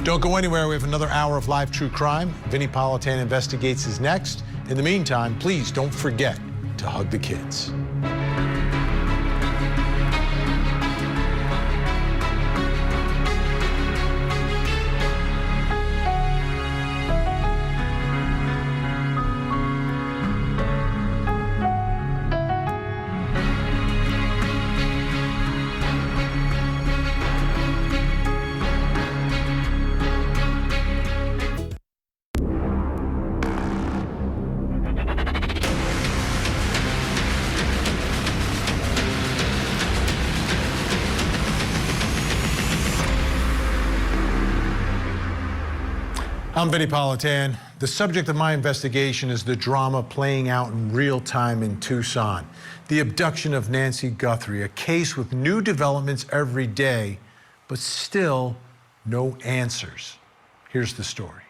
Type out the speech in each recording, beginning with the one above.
Don't go anywhere. We have another hour of live true crime. Vinnie Politan Investigates is next. In the meantime, please don't forget to hug the kids. I'm Vinnie Politan. The subject of my investigation is the drama playing out in real time in Tucson. The abduction of Nancy Guthrie, a case with new developments every day, but still no answers. Here's the story.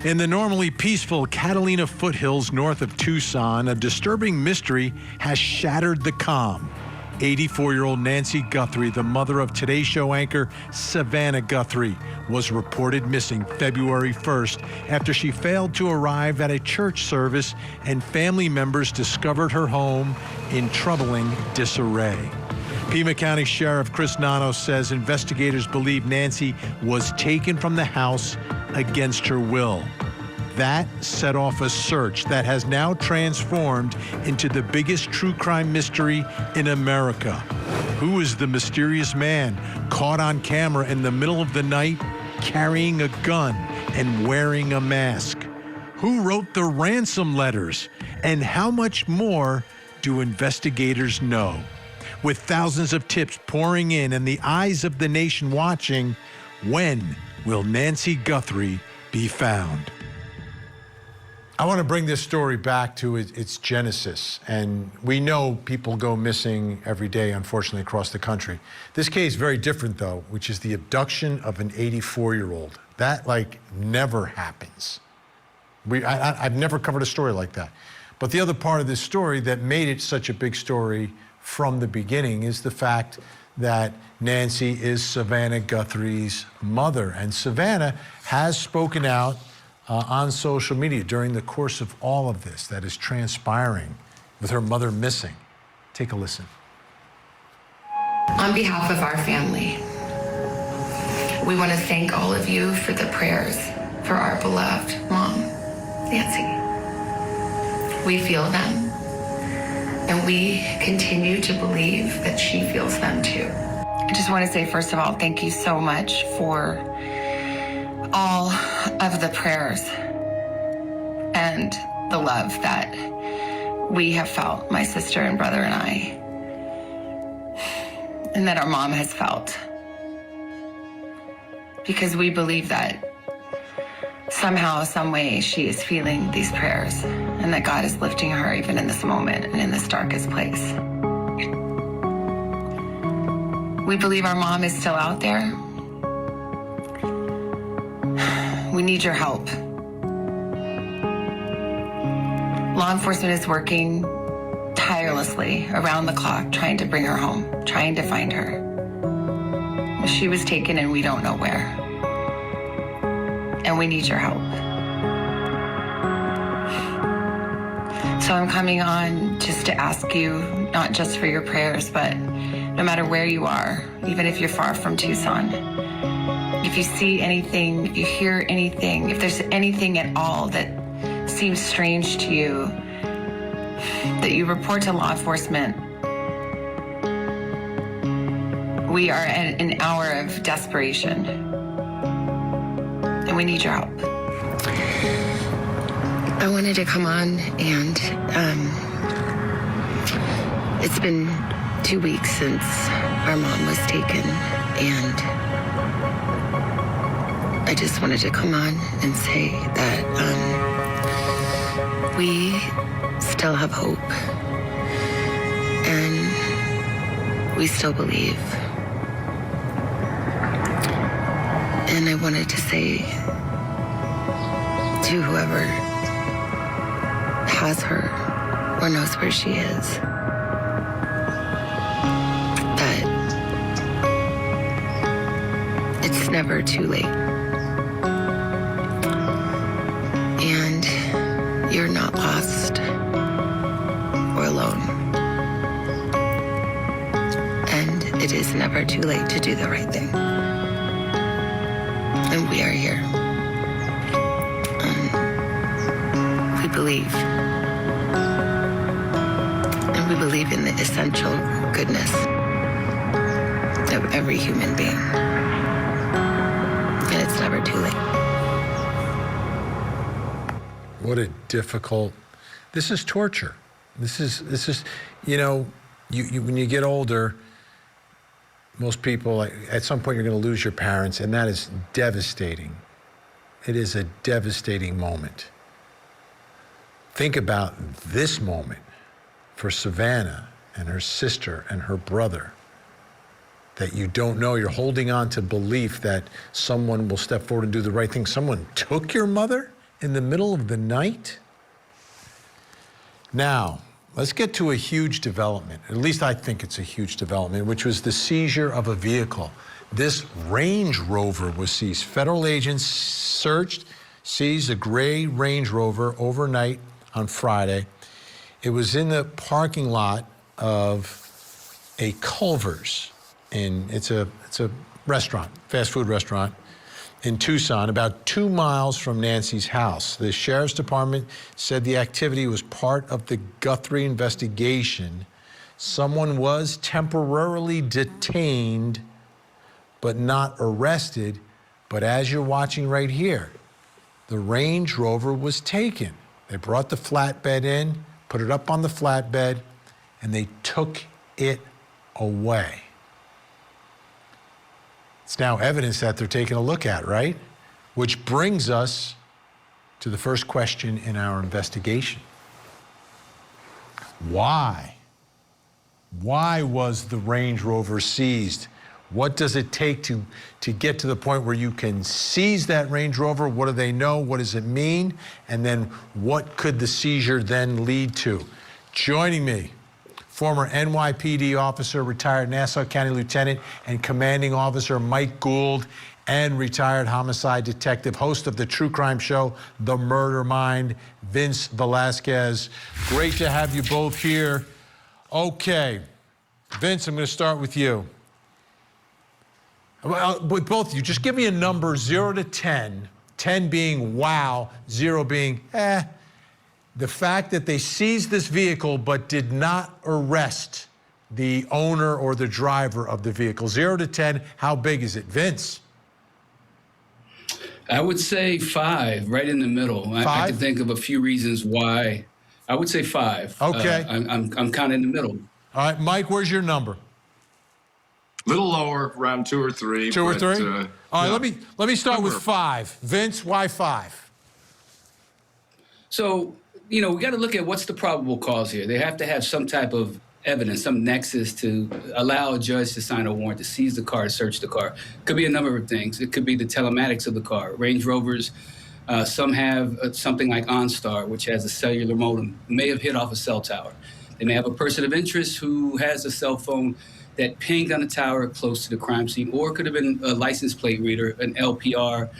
In the normally peaceful Catalina foothills north of Tucson, a disturbing mystery has shattered the calm. 84-year-old Nancy Guthrie, the mother of Today Show anchor Savannah Guthrie, was reported missing February 1st after she failed to arrive at a church service and family members discovered her home in troubling disarray. Pima County Sheriff Chris Nano says investigators believe Nancy was taken from the house against her will. That set off a search that has now transformed into the biggest true crime mystery in America. Who is the mysterious man caught on camera in the middle of the night carrying a gun and wearing a mask? Who wrote the ransom letters? And how much more do investigators know? With thousands of tips pouring in and the eyes of the nation watching, when will Nancy Guthrie be found? I want to bring this story back to its genesis, and we know people go missing every day, unfortunately, across the country. This case is very different, though, which is the abduction of an 84-year-old. That, never happens. I've never covered a story like that. But the other part of this story that made it such a big story from the beginning is the fact that Nancy is Savannah Guthrie's mother, and Savannah has spoken out on social media during the course of all of this that is transpiring with her mother missing. Take a listen. On behalf of our family, we want to thank all of you for the prayers for our beloved mom, Nancy. We feel them, and we continue to believe that she feels them too. I just want to say, first of all, thank you so much for all of the prayers and the love that we have felt, my sister and brother and I, and that our mom has felt. Because we believe that somehow, some way, she is feeling these prayers and that God is lifting her even in this moment and in this darkest place. We believe our mom is still out there. We need your help. Law enforcement is working tirelessly around the clock trying to bring her home, trying to find her. She was taken and we don't know where. And we need your help. So I'm coming on just to ask you, not just for your prayers, but no matter where you are, even if you're far from Tucson, if you see anything, if you hear anything, if there's anything at all that seems strange to you, that you report to law enforcement. We are at an hour of desperation, and we need your help. I wanted to come on, and it's been 2 weeks since our mom was taken, and I just wanted to come on and say that we still have hope, and we still believe. And I wanted to say to whoever has her or knows where she is, that It's never too late. And you're not lost or alone. And it is never too late to do the right thing. And we are here. We believe. And we believe in the essential goodness of every human being. And it's never too late. What a difficult, this is torture. This is, you know, you when you get older, most people, at some point you're going to lose your parents, and that is devastating. It is a devastating moment. Think about this moment for Savannah and her sister and her brother, that you don't know. You're holding on to belief that someone will step forward and do the right thing. Someone took your mother in the middle of the night? Now, let's get to a huge development. At least I think it's a huge development, which was the seizure of a vehicle. This Range Rover was seized. Federal agents seized a gray Range Rover overnight on Friday. It was in the parking lot of a Culver's, and it's a restaurant, fast food restaurant in Tucson, about 2 miles from Nancy's house. The sheriff's department said the activity was part of the Guthrie investigation. Someone was temporarily detained, but not arrested. But as you're watching right here, the Range Rover was taken. They brought the flatbed in, put it up on the flatbed, and they took it away. It's now evidence that they're taking a look at, right? Which brings us to the first question in our investigation. Why? Why was the Range Rover seized? What does it take to get to the point where you can seize that Range Rover? What do they know? What does it mean? And then what could the seizure then lead to? Joining me, former NYPD officer, retired Nassau County Lieutenant and Commanding Officer Mike Gould, and retired homicide detective, host of the true crime show, The Murder Mind, Vince Velasquez. Great to have you both here. Okay, Vince, I'm going to start with you. Well, with both of you, just give me a number 0 to 10, 10 being wow, 0 being eh. The fact that they seized this vehicle but did not arrest the owner or the driver of the vehicle. 0 to 10, how big is it? Vince? I would say 5, right in the middle. I can think of a few reasons why. I would say 5. Okay. I'm kind of in the middle. All right, Mike, where's your number? A little lower, around 2 or 3. 2 or 3? All right, let me start with 5. Vince, why 5? So, you know, we got to look at what's the probable cause here. They have to have some type of evidence, some nexus to allow a judge to sign a warrant to seize the car, search the car. Could be a number of things. It could be the telematics of the car. Range Rovers, some have something like OnStar, which has a cellular modem, may have hit off a cell tower. They may have a person of interest who has a cell phone that pinged on a tower close to the crime scene, or it could have been a license plate reader, an LPR,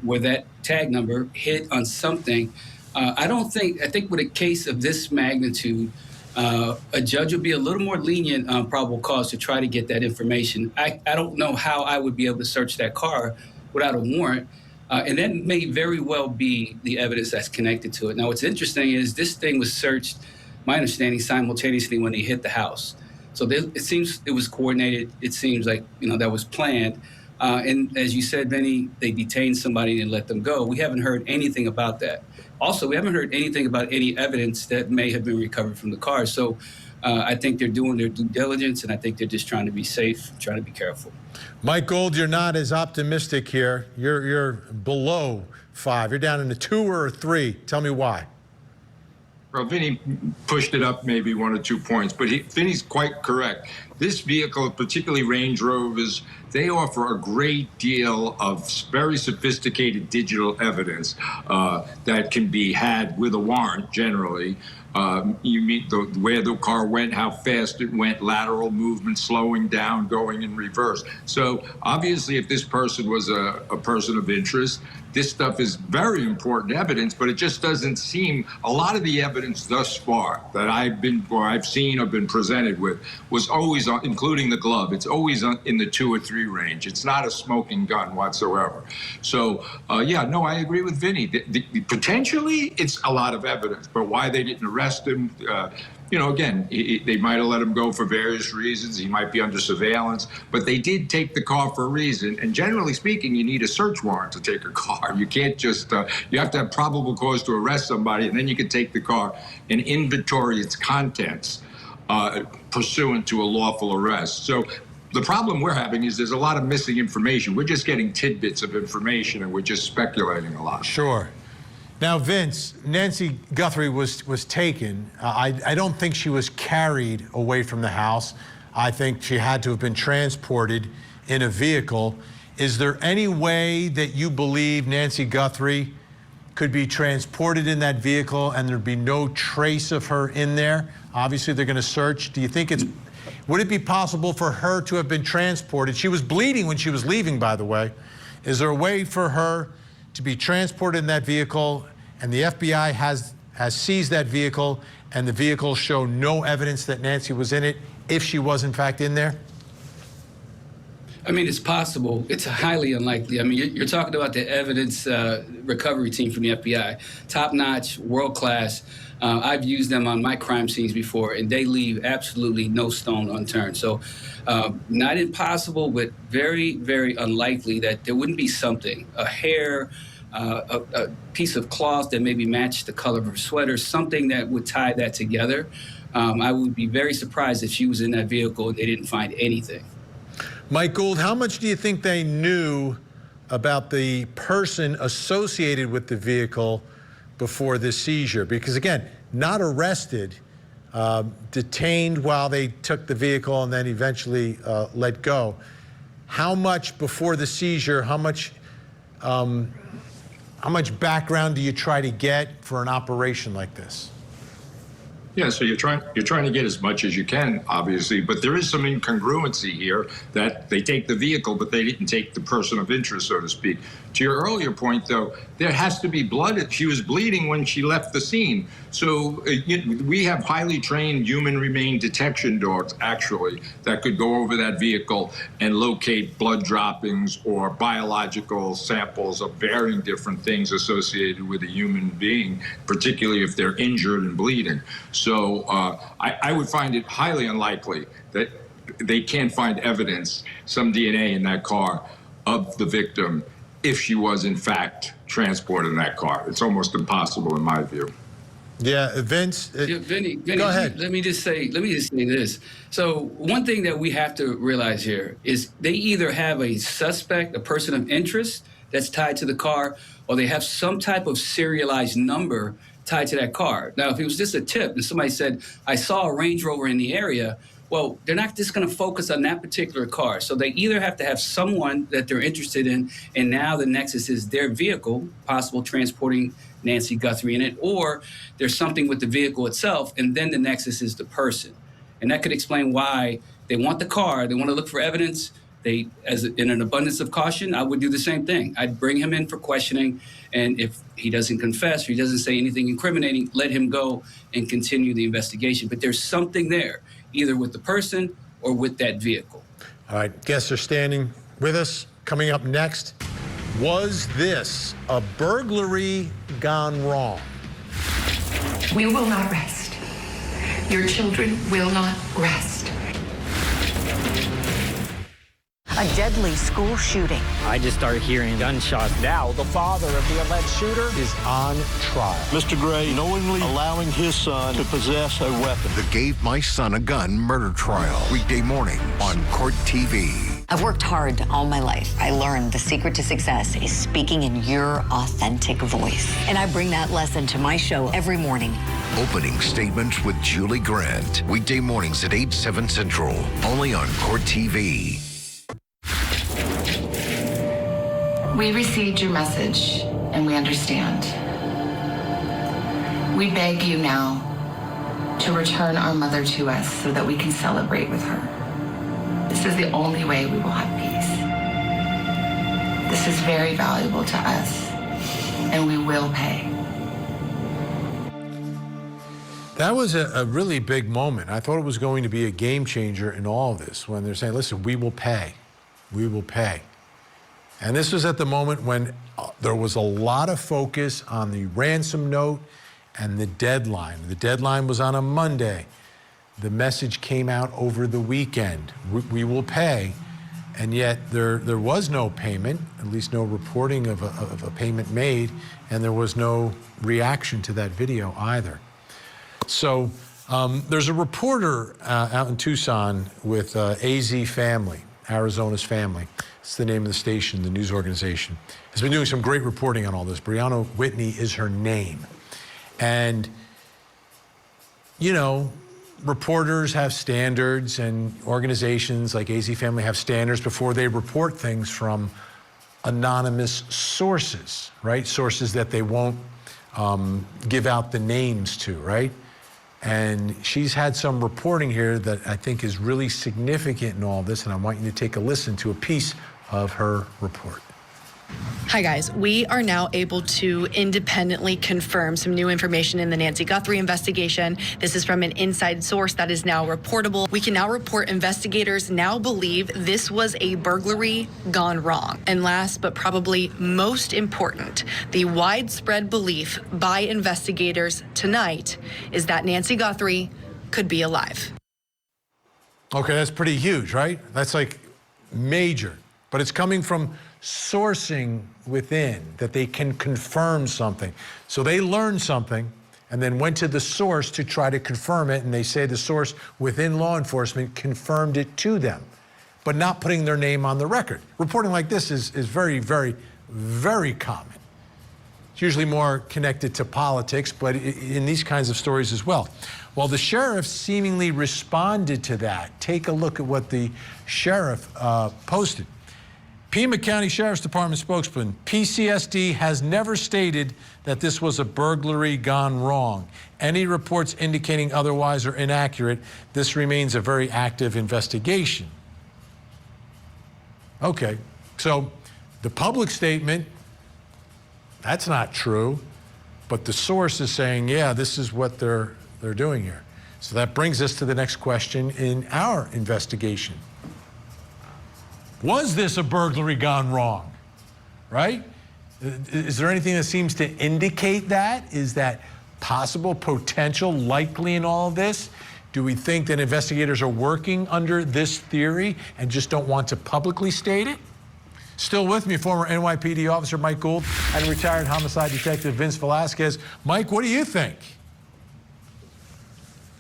where that tag number hit on something. I think with a case of this magnitude, a judge would be a little more lenient on probable cause to try to get that information. I don't know how I would be able to search that car without a warrant. And that may very well be the evidence that's connected to it. Now, what's interesting is this thing was searched, my understanding, simultaneously when they hit the house. So it seems it was coordinated. It seems like, you know, that was planned. And as you said, Benny, they detained somebody and let them go. We haven't heard anything about that. Also, we haven't heard anything about any evidence that may have been recovered from the car. So I think they're doing their due diligence, and I think they're just trying to be safe, trying to be careful. Mike Gould, you're not as optimistic here. You're below 5. You're down in a 2 or a 3. Tell me why. Well, Vinny pushed it up maybe 1 or 2 points, but Vinny's quite correct. This vehicle, particularly Range Rovers, they offer a great deal of very sophisticated digital evidence that can be had with a warrant generally. You meet where the car went, how fast it went, lateral movement, slowing down, going in reverse. So obviously, if this person was a person of interest, this stuff is very important evidence, but it just doesn't seem, a lot of the evidence thus far that I've seen or been presented with was always, including the glove, it's always in the 2 or 3 range. It's not a smoking gun whatsoever. So, yeah, no, I agree with Vinny. Potentially, it's a lot of evidence, but why they didn't arrest him, you know, again, they might have let him go for various reasons. He might be under surveillance, but they did take the car for a reason. And generally speaking, you need a search warrant to take a car. You can't just, you have to have probable cause to arrest somebody, and then you can take the car and inventory its contents pursuant to a lawful arrest. So the problem we're having is there's a lot of missing information. We're just getting tidbits of information, and we're just speculating a lot. Sure. Now, Vince, Nancy Guthrie was taken. I don't think she was carried away from the house. I think she had to have been transported in a vehicle. Is there any way that you believe Nancy Guthrie could be transported in that vehicle and there'd be no trace of her in there? Obviously, they're going to search. Do you think would it be possible for her to have been transported? She was bleeding when she was leaving, by the way. Is there a way for her to be transported in that vehicle, and the FBI has seized that vehicle, and the vehicle show no evidence that Nancy was in it, if she was in fact in there? I mean, it's possible. It's highly unlikely. I mean, you're talking about the evidence recovery team from the FBI, top-notch, world-class. I've used them on my crime scenes before, and they leave absolutely no stone unturned. So not impossible, but very, very unlikely that there wouldn't be something, a hair, a piece of cloth that maybe matched the color of her sweater, something that would tie that together. I would be very surprised if she was in that vehicle and they didn't find anything. Mike Gould, how much do you think they knew about the person associated with the vehicle before this seizure? Because again, not arrested, detained while they took the vehicle and then eventually let go. How much before the seizure, how much background do you try to get for an operation like this? Yeah, so you're trying to get as much as you can, obviously, but there is some incongruency here that they take the vehicle, but they didn't take the person of interest, so to speak. To your earlier point, though, there has to be blood. She was bleeding when she left the scene. So we have highly trained human remain detection dogs, actually, that could go over that vehicle and locate blood droppings or biological samples of varying different things associated with a human being, particularly if they're injured and bleeding. So I would find it highly unlikely that they can't find evidence, some DNA in that car of the victim if she was in fact transported in that car. It's almost impossible in my view. Yeah, Vince. Vinny, go ahead. Let me just say this. So one thing that we have to realize here is they either have a suspect, a person of interest that's tied to the car, or they have some type of serialized number tied to that car. Now, if it was just a tip and somebody said, I saw a Range Rover in the area, well, they're not just going to focus on that particular car. So they either have to have someone that they're interested in, and now the nexus is their vehicle, possible transporting Nancy Guthrie in it, or there's something with the vehicle itself, and then the nexus is the person. And that could explain why they want the car, they want to look for evidence. They, as in an abundance of caution, I would do the same thing. I'd bring him in for questioning, and if he doesn't confess or he doesn't say anything incriminating, let him go and continue the investigation. But there's something there, either with the person or with that vehicle. All right, guests are standing with us. Coming up next, was this a burglary gone wrong? We will not rest. Your children will not rest. A deadly school shooting. I just started hearing gunshots. Now, the father of the alleged shooter Is on trial. Mr. Gray knowingly allowing his son to possess a weapon. The Gave My Son a Gun murder trial. Weekday morning on Court TV. I've worked hard all my life. I learned the secret to success is speaking in your authentic voice. And I bring that lesson to my show every morning. Opening Statements with Julie Grant. Weekday mornings at 8, 7 Central. Only on Court TV. We received your message and we understand. We beg you now, to return our mother to us so that we can celebrate with her. This is the only way we will have peace. This is very valuable to us, and we will pay. That was a really big moment. I thought it was going to be a game changer in all of this when they're saying, listen, we will pay. We will pay. And this was at the moment when there was a lot of focus on the ransom note and the deadline. The deadline was on a Monday. The message came out over the weekend. We will pay. And yet there was no payment, at least no reporting of a payment made, and there was no reaction to that video either. So there's a reporter out in Tucson with AZ Family, Arizona's Family. It's the name of the station, the news organization. Has been doing some great reporting on all this. Brianna Whitney is her name. And, you know, reporters have standards, and organizations like AZ Family have standards before they report things from anonymous sources, right? Sources that they won't give out the names to, right? And she's had some reporting here that I think is really significant in all this, and I want you to take a listen to a piece of her report. Hi guys, we are now able to independently confirm some new information in the Nancy Guthrie investigation. This is from an inside source that is now reportable. We can now report investigators now believe this was a burglary gone wrong. And last but probably most important, the widespread belief by investigators tonight is that Nancy Guthrie could be alive. Okay, that's pretty huge, right? That's like major, but it's coming from sourcing within, that they can confirm something. So they learned something and then went to the source to try to confirm it, and they say the source within law enforcement confirmed it to them, but not putting their name on the record. Reporting like this is very, very, very common. It's usually more connected to politics, but in these kinds of stories as well. Well, the sheriff seemingly responded to that. Take a look at what the sheriff posted. Pima County Sheriff's Department spokesman, PCSD has never stated that this was a burglary gone wrong. Any reports indicating otherwise are inaccurate. This remains a very active investigation. Okay, so the public statement, that's not true, but the source is saying, yeah, this is what they're doing here. So that brings us to the next question in our investigation. Was this a burglary gone wrong, right? Is there anything that seems to indicate that? Is that possible, potential, likely in all of this? Do we think that investigators are working under this theory and just don't want to publicly state it? Still with me, former NYPD officer Mike Gould and retired homicide detective Vince Velasquez. Mike, what do you think?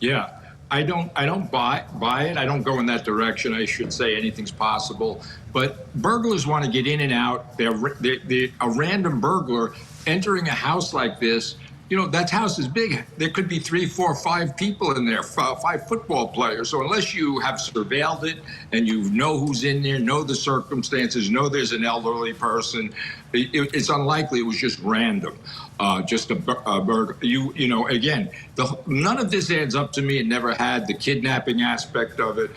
Yeah. I don't buy it. I don't go in that direction. I should say anything's possible. But burglars want to get in and out. A random burglar entering a house like this, you know, that house is big. There could be 3, 4, 5 people in there, 5 football players. So unless you have surveilled it and you know who's in there, know the circumstances, know there's an elderly person, it's unlikely it was just random. Just a burger. You know, again, none of this adds up to me. It never had the kidnapping aspect of it,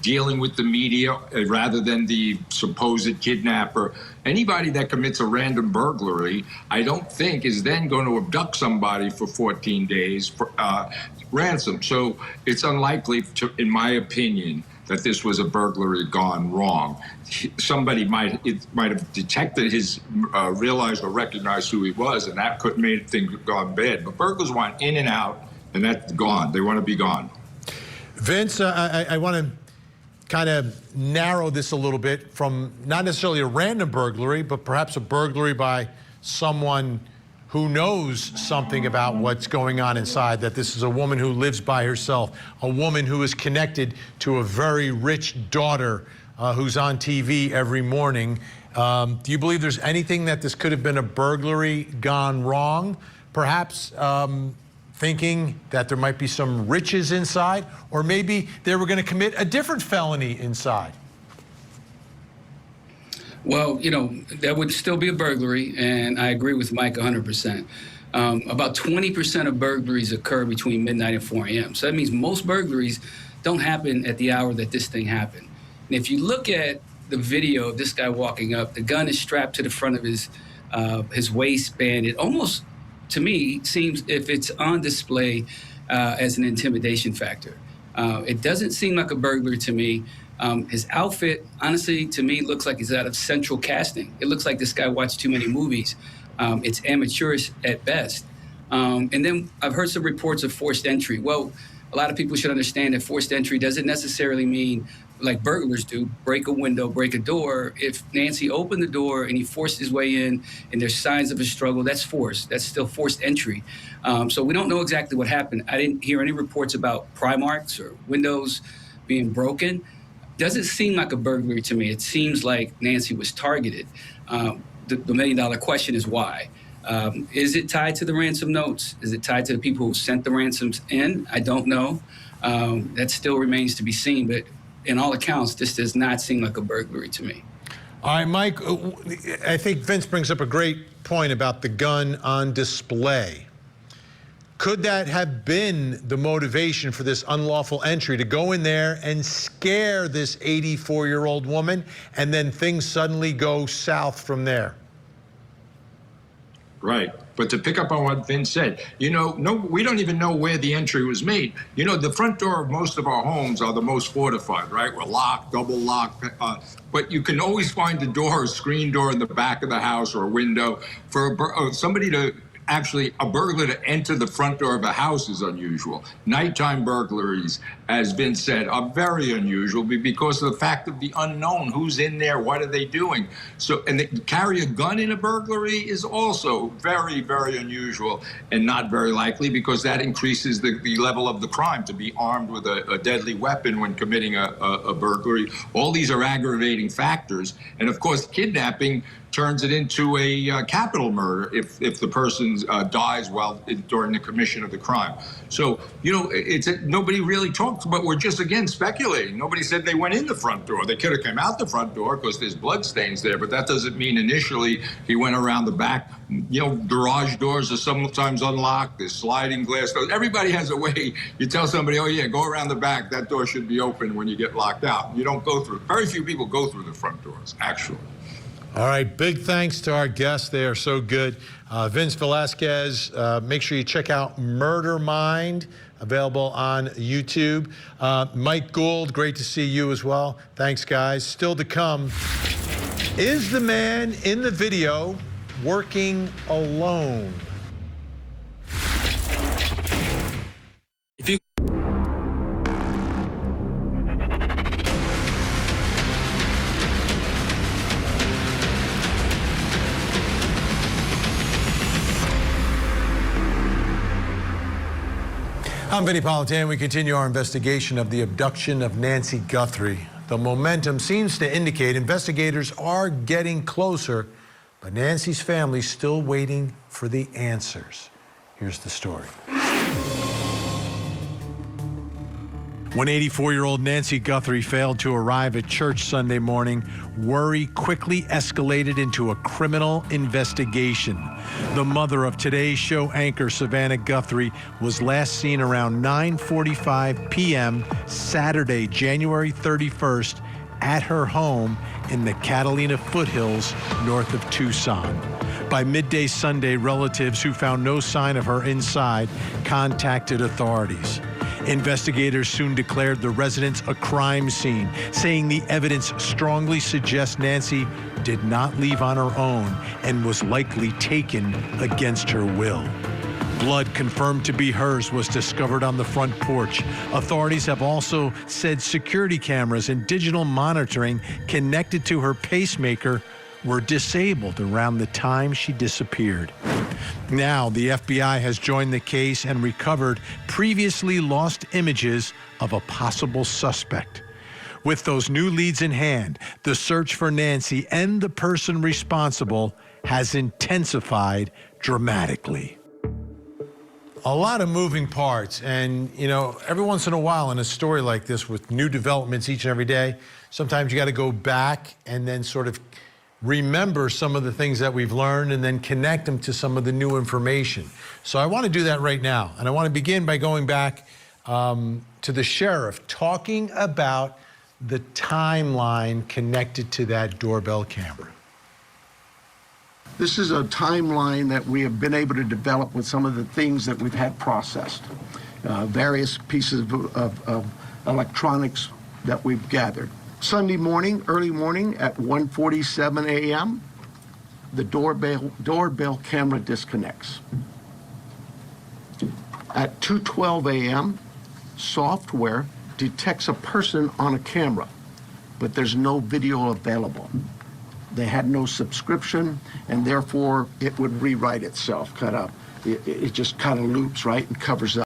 dealing with the media rather than the supposed kidnapper. Anybody that commits a random burglary, I don't think is then going to abduct somebody for 14 days for ransom. So it's unlikely, in my opinion, that this was a burglary gone wrong. Somebody might have detected his, realized or recognized who he was, and that could have made things gone bad. But burglars want in and out, and that's gone. They want to be gone. Vince, I want to kind of narrow this a little bit from not necessarily a random burglary, but perhaps a burglary by someone who knows something about what's going on inside, that this is a woman who lives by herself, a woman who is connected to a very rich daughter who's on TV every morning. Do you believe there's anything that this could have been a burglary gone wrong? Perhaps thinking that there might be some riches inside, or maybe they were going to commit a different felony inside? Well, you know, that would still be a burglary, and I agree with Mike 100%. About 20% of burglaries occur between midnight and 4 a.m. So that means most burglaries don't happen at the hour that this thing happened. And if you look at the video of this guy walking up, the gun is strapped to the front of his waistband. It almost, to me, seems if it's on display as an intimidation factor. It doesn't seem like a burglary to me. His outfit, honestly, to me, looks like he's out of central casting. It looks like this guy watched too many movies. It's amateurish at best. And then I've heard some reports of forced entry. Well, a lot of people should understand that forced entry doesn't necessarily mean, like burglars do, break a window, break a door. If Nancy opened the door and he forced his way in and there's signs of a struggle, that's force. That's still forced entry. So we don't know exactly what happened. I didn't hear any reports about pry marks or windows being broken. Doesn't seem like a burglary to me. It seems like Nancy was targeted. The million-dollar question is why. Is it tied to the ransom notes? Is it tied to the people who sent the ransoms in? I don't know. That still remains to be seen. But in all accounts, this does not seem like a burglary to me. All right, Mike, I think Vince brings up a great point about the gun on display. Could that have been the motivation for this unlawful entry, to go in there and scare this 84-year-old woman, and then things suddenly go south from there? Right. But to pick up on what Vince said, we don't even know where the entry was made. The front door of most of our homes are the most fortified, right? We're locked, double locked. But you can always find a door, a screen door in the back of the house or a window. For somebody to actually, a burglar to enter the front door of a house is unusual. Nighttime burglaries, as Vince said, are very unusual because of the fact of the unknown. Who's in there? What are they doing? So, and they carry a gun in a burglary is also very, very unusual and not very likely, because that increases the level of the crime, to be armed with a deadly weapon when committing a burglary. All these are aggravating factors. And of course, kidnapping turns it into a capital murder if the person dies during the commission of the crime. So, nobody really talks, but we're just, again, speculating. Nobody said they went in the front door. They could have come out the front door because there's blood stains there, but that doesn't mean initially he went around the back. Garage doors are sometimes unlocked. There's sliding glass doors. Everybody has a way. You tell somebody, oh, yeah, go around the back. That door should be open when you get locked out. You don't go through. Very few people go through the front doors, actually. All right, big thanks to our guests. They are so good. Vince Velasquez, make sure you check out Murder Mind, available on YouTube. Mike Gould, great to see you as well. Thanks, guys. Still to come, is the man in the video working alone? I'm Vinny Politan. We continue our investigation of the abduction of Nancy Guthrie. The momentum seems to indicate investigators are getting closer, but Nancy's family still waiting for the answers. Here's the story. When 84-year-old Nancy Guthrie failed to arrive at church Sunday morning, worry quickly escalated into a criminal investigation. The mother of Today's Show anchor Savannah Guthrie was last seen around 9:45 p.m. Saturday, January 31st, at her home in the Catalina foothills north of Tucson. By midday Sunday, relatives who found no sign of her inside contacted authorities. Investigators soon declared the residence a crime scene, saying the evidence strongly suggests Nancy did not leave on her own and was likely taken against her will. Blood confirmed to be hers was discovered on the front porch. Authorities have also said security cameras and digital monitoring connected to her pacemaker were disabled around the time she disappeared. Now, the FBI has joined the case and recovered previously lost images of a possible suspect. With those new leads in hand, the search for Nancy and the person responsible has intensified dramatically. A lot of moving parts, and every once in a while in a story like this with new developments each and every day, sometimes you got to go back and then sort of remember some of the things that we've learned and then connect them to some of the new information. So I want to do that right now. And I want to begin by going back to the sheriff, talking about the timeline connected to that doorbell camera. This is a timeline that we have been able to develop with some of the things that we've had processed. Various pieces of electronics that we've gathered. Sunday morning, early morning at 1:47 a.m., the doorbell camera disconnects. At 2:12 a.m., software detects a person on a camera, but there's no video available. They had no subscription, and therefore it would rewrite itself, it just kind of loops, right, and covers up.